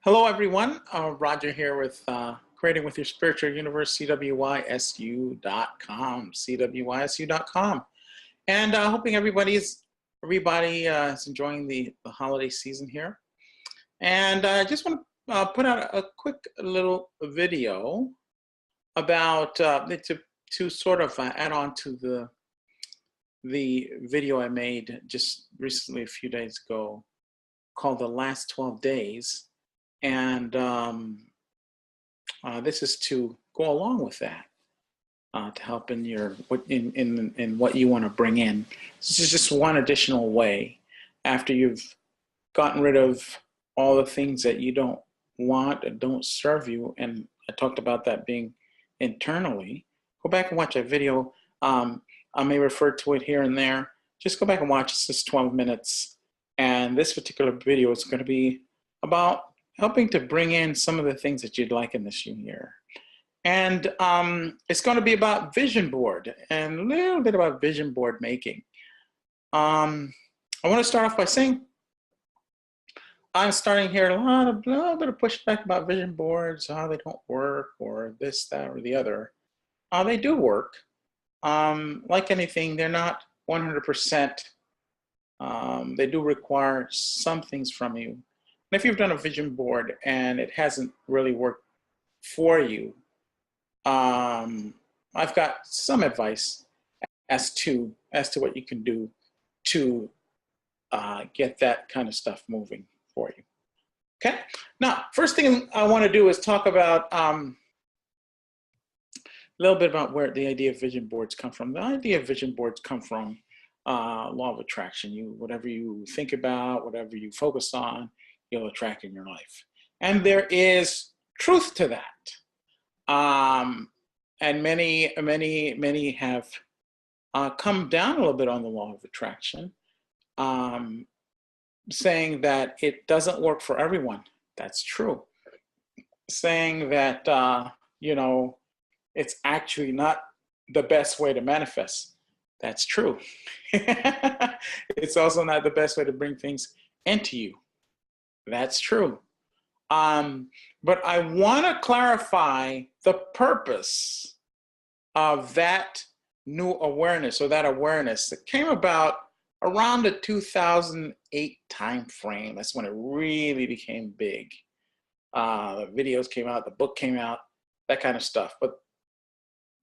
Hello, everyone. Roger here with Creating with Your Spiritual Universe, CWYSU.com, CWYSU.com. And hoping everybody is enjoying the holiday season here. And I just want to put out a quick little video about to sort of add on to the video I made just recently, a few days ago, called The Last 12 Days. And this is to go along with that, to help in your in what you want to bring in. This is just one additional way after you've gotten rid of all the things that you don't want and don't serve you. And I talked about that being internally. Go back and watch that video. I may refer to it here and there. Just go back and watch. It's just 12 minutes. And this particular video is going to be about helping to bring in some of the things that you'd like in this new year. And it's going to be about vision board and a little bit about vision board making. I want to start off by saying I'm starting here a little bit of pushback about vision boards, how they don't work, or this, that, or the other. They do work. Like anything, they're not 100%. They do require some things from you. If you've done a vision board and it hasn't really worked for you, I've got some advice as to what you can do to get that kind of stuff moving for you. Okay. Now, first thing I want to do is talk about a little bit about where the idea of vision boards come from. The idea of vision boards come from law of attraction. Whatever you think about, whatever you focus on, you'll attract in your life. And there is truth to that. And many have come down a little bit on the law of attraction, saying that it doesn't work for everyone. That's true. Saying that, it's actually not the best way to manifest. That's true. It's also not the best way to bring things into you. That's true. But I want to clarify the purpose of that new awareness, or that awareness that came about around the 2008 time frame. That's when it really became big. The videos came out, the book came out, that kind of stuff. But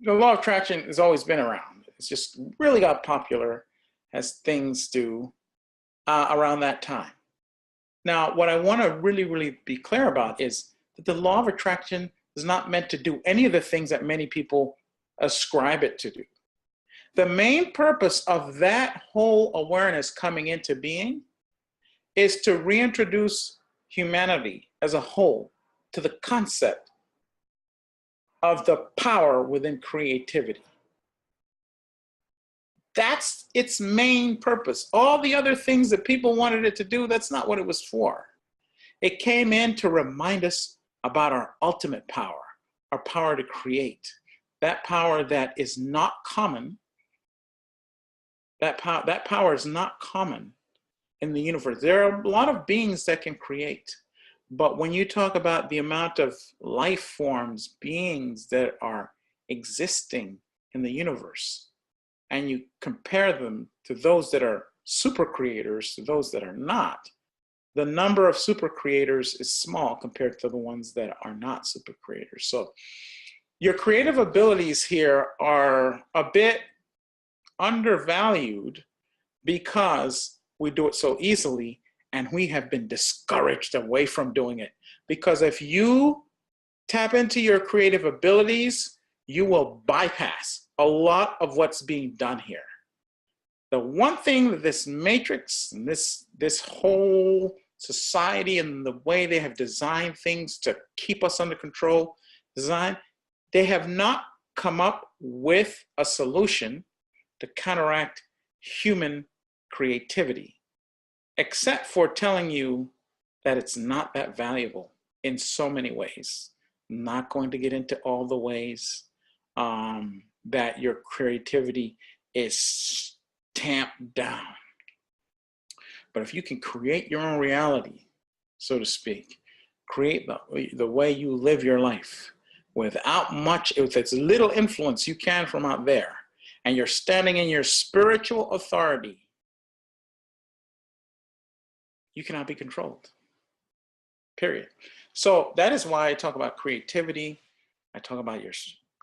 the law of attraction has always been around. It's just really got popular, as things do, around that time. Now, what I want to really be clear about is that the law of attraction is not meant to do any of the things that many people ascribe it to do. The main purpose of that whole awareness coming into being is to reintroduce humanity as a whole to the concept of the power within creativity. That's its main purpose. All the other things that people wanted it to do, that's not what it was for. It came in to remind us about our ultimate power, our power to create, that power that is not common. That power is not common in the universe. There are a lot of beings that can create, but when you talk about the amount of life forms, beings that are existing in the universe, and you compare them to those that are super creators, to those that are not, the number of super creators is small compared to the ones that are not super creators. So your creative abilities here are a bit undervalued because we do it so easily, and we have been discouraged away from doing it. Because if you tap into your creative abilities, you will bypass a lot of what's being done here. The one thing that this matrix and this whole society and the way they have designed things to keep us under control, they have not come up with a solution to counteract human creativity, except for telling you that it's not that valuable in so many ways. I'm not going to get into all the ways that your creativity is tamped down. But if you can create your own reality, so to speak, create the way you live your life without much, with as little influence you can from out there, and you're standing in your spiritual authority, you cannot be controlled, period. So that is why I talk about creativity. I talk about your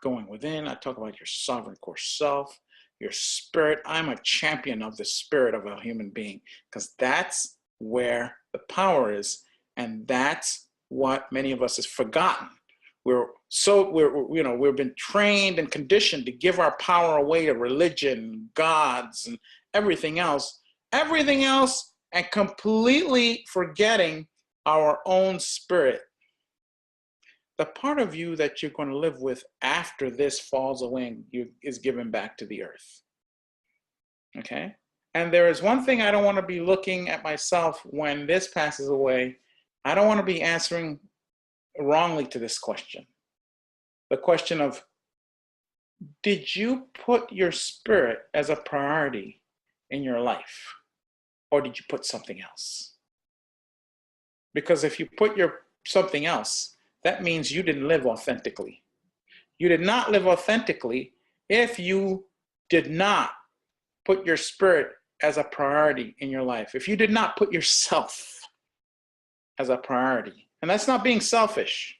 going within. I talk about your sovereign core self, your spirit. I'm a champion of the spirit of a human being, because that's where the power is. And that's what many of us has forgotten. We've been trained and conditioned to give our power away to religion, gods, and everything else, and completely forgetting our own spirit. The part of you that you're going to live with after this falls away is given back to the earth. Okay? And there is one thing I don't want to be looking at myself when this passes away. I don't want to be answering wrongly to this question. The question of, did you put your spirit as a priority in your life? Or did you put something else? Because if you put something else, that means you didn't live authentically. You did not live authentically if you did not put your spirit as a priority in your life. If you did not put yourself as a priority. And that's not being selfish.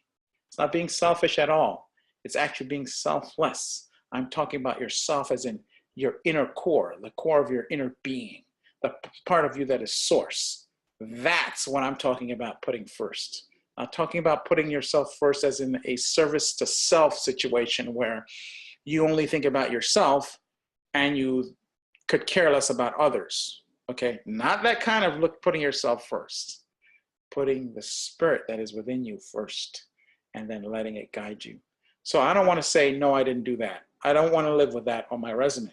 It's not being selfish at all. It's actually being selfless. I'm talking about yourself as in your inner core, the core of your inner being, the part of you that is source. That's what I'm talking about putting first. I'm talking about putting yourself first as in a service to self situation where you only think about yourself and you could care less about others. Okay, not that kind of putting yourself first. Putting the spirit that is within you first and then letting it guide you. So I don't want to say, no, I didn't do that. I don't want to live with that on my resume.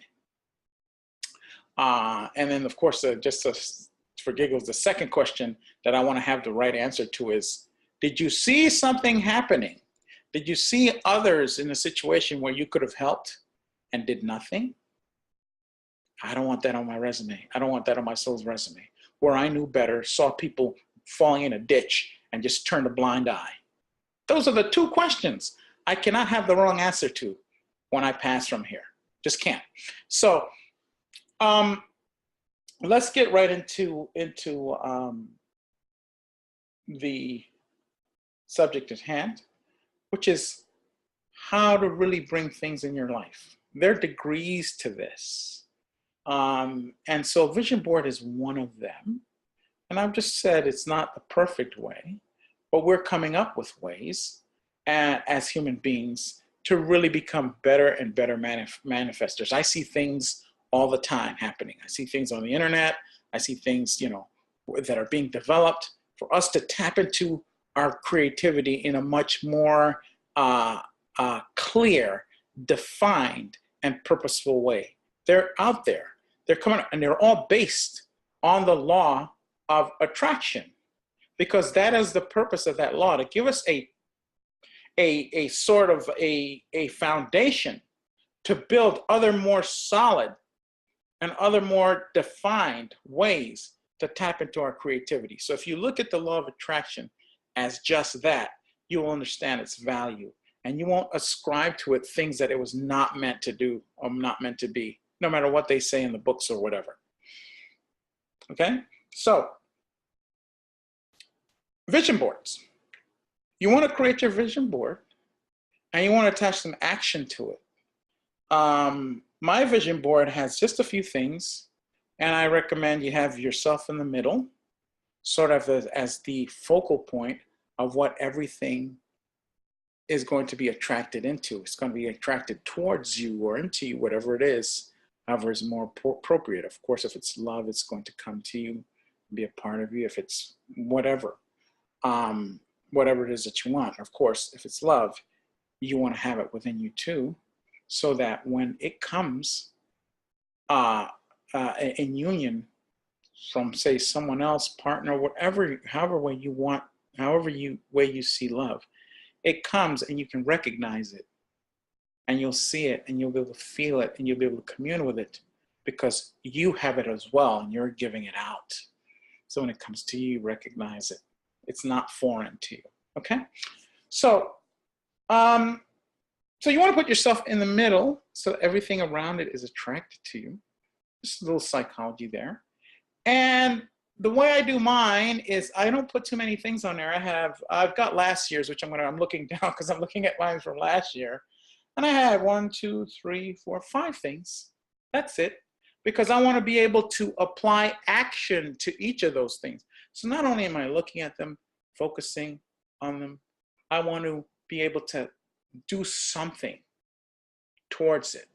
And then, of course, for giggles, the second question that I want to have the right answer to is, did you see something happening? Did you see others in a situation where you could have helped and did nothing? I don't want that on my resume. I don't want that on my soul's resume, where I knew better, saw people falling in a ditch and just turned a blind eye. Those are the two questions I cannot have the wrong answer to when I pass from here. Just can't. So let's get right into the subject at hand, which is how to really bring things in your life. There are degrees to this. And so Vision Board is one of them. And I've just said it's not the perfect way, but we're coming up with ways as human beings to really become better and better manifestors. I see things all the time happening. I see things on the internet. I see things, that are being developed for us to tap into our creativity in a much more clear, defined, and purposeful way. They're out there. They're coming, and they're all based on the law of attraction, because that is the purpose of that law, to give us a sort of a foundation to build other more solid and other more defined ways to tap into our creativity. So if you look at the law of attraction as just that, you will understand its value, and you won't ascribe to it things that it was not meant to do or not meant to be, no matter what they say in the books or whatever. Okay? So, vision boards. You want to create your vision board and you want to attach some action to it. My vision board has just a few things, and I recommend you have yourself in the middle, sort of as the focal point of what everything is going to be attracted into. It's going to be attracted towards you or into you, whatever it is, however is more appropriate. Of course, if it's love, it's going to come to you, be a part of you. If it's whatever it is that you want. Of course, if it's love, you want to have it within you too, so that when it comes in union from, say, someone else, partner, however way you want, way you see love, it comes and you can recognize it, and you'll see it, and you'll be able to feel it, and you'll be able to commune with it, because you have it as well, and you're giving it out. So when it comes to you, you recognize it. It's not foreign to you. Okay? So, so you want to put yourself in the middle so everything around it is attracted to you. Just a little psychology there. And the way I do mine is I don't put too many things on there. I've got last year's, which I'm looking down because I'm looking at mine from last year. And I had 1, 2, 3, 4, 5 things. That's it. Because I want to be able to apply action to each of those things. So not only am I looking at them, focusing on them, I want to be able to do something towards it.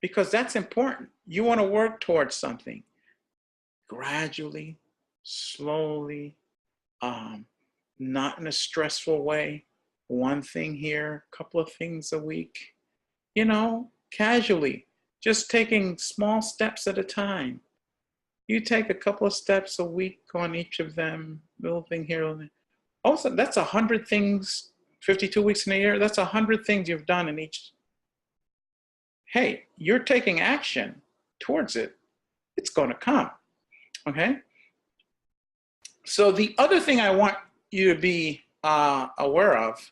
Because that's important. You want to work towards something gradually, slowly, not in a stressful way. One thing here, a couple of things a week, you know, casually, just taking small steps at a time. You take a couple of steps a week on each of them, little thing here. Also, that's 100 things, 52 weeks in a year. That's 100 things you've done in each. Hey, you're taking action towards it. It's going to come. Okay? So the other thing I want you to be aware of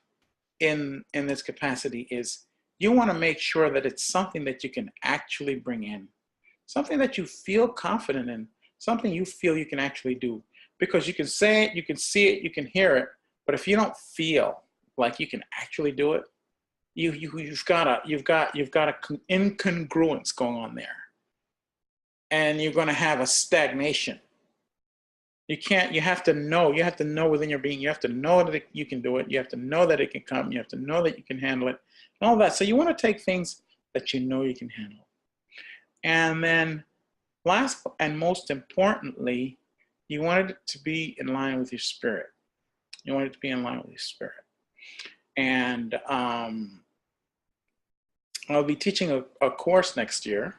in this capacity is you want to make sure that it's something that you can actually bring in, something that you feel confident in, something you feel you can actually do. Because you can say it, you can see it, you can hear it, but if you don't feel like you can actually do it, you've got a incongruence going on there, and you're going to have a stagnation. You have to know within your being, you have to know that you can do it. You have to know that it can come. You have to know that you can handle it, and all that. So you want to take things that you know you can handle. And then last and most importantly, you want it to be in line with your spirit. You want it to be in line with your spirit. And I'll be teaching a course next year.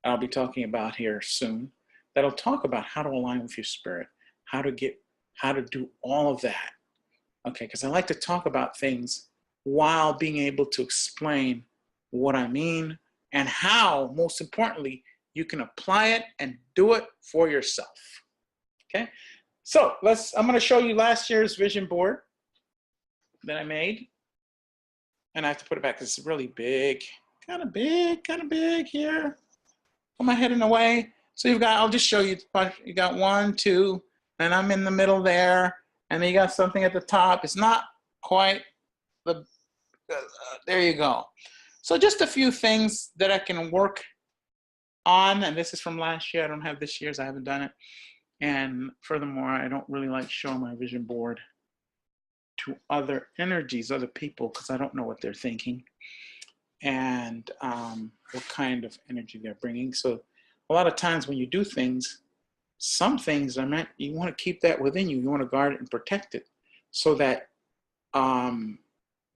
I'll be talking about here soon. That'll talk about how to align with your spirit, how to do all of that. Okay, because I like to talk about things while being able to explain what I mean and how, most importantly, you can apply it and do it for yourself. Okay, so I'm going to show you last year's vision board that I made. And I have to put it back because it's really big, kind of big here. Put my head in the way. So I'll just show you, you got 1, 2, and I'm in the middle there. And then you got something at the top. It's not quite there you go. So just a few things that I can work on. And this is from last year. I don't have this year's, I haven't done it. And furthermore, I don't really like showing my vision board to other energies, other people, because I don't know what they're thinking and what kind of energy they're bringing. So a lot of times when you do things, some things are meant, you want to keep that within you. You want to guard it and protect it so that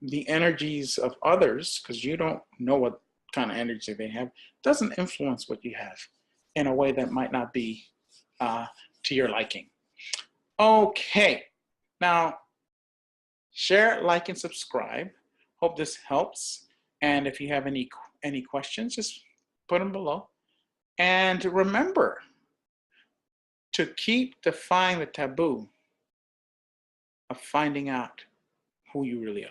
the energies of others, because you don't know what kind of energy they have, doesn't influence what you have in a way that might not be to your liking. Okay, now share, like, and subscribe. Hope this helps. And if you have any questions, just put them below. And remember to keep defying the taboo of finding out who you really are.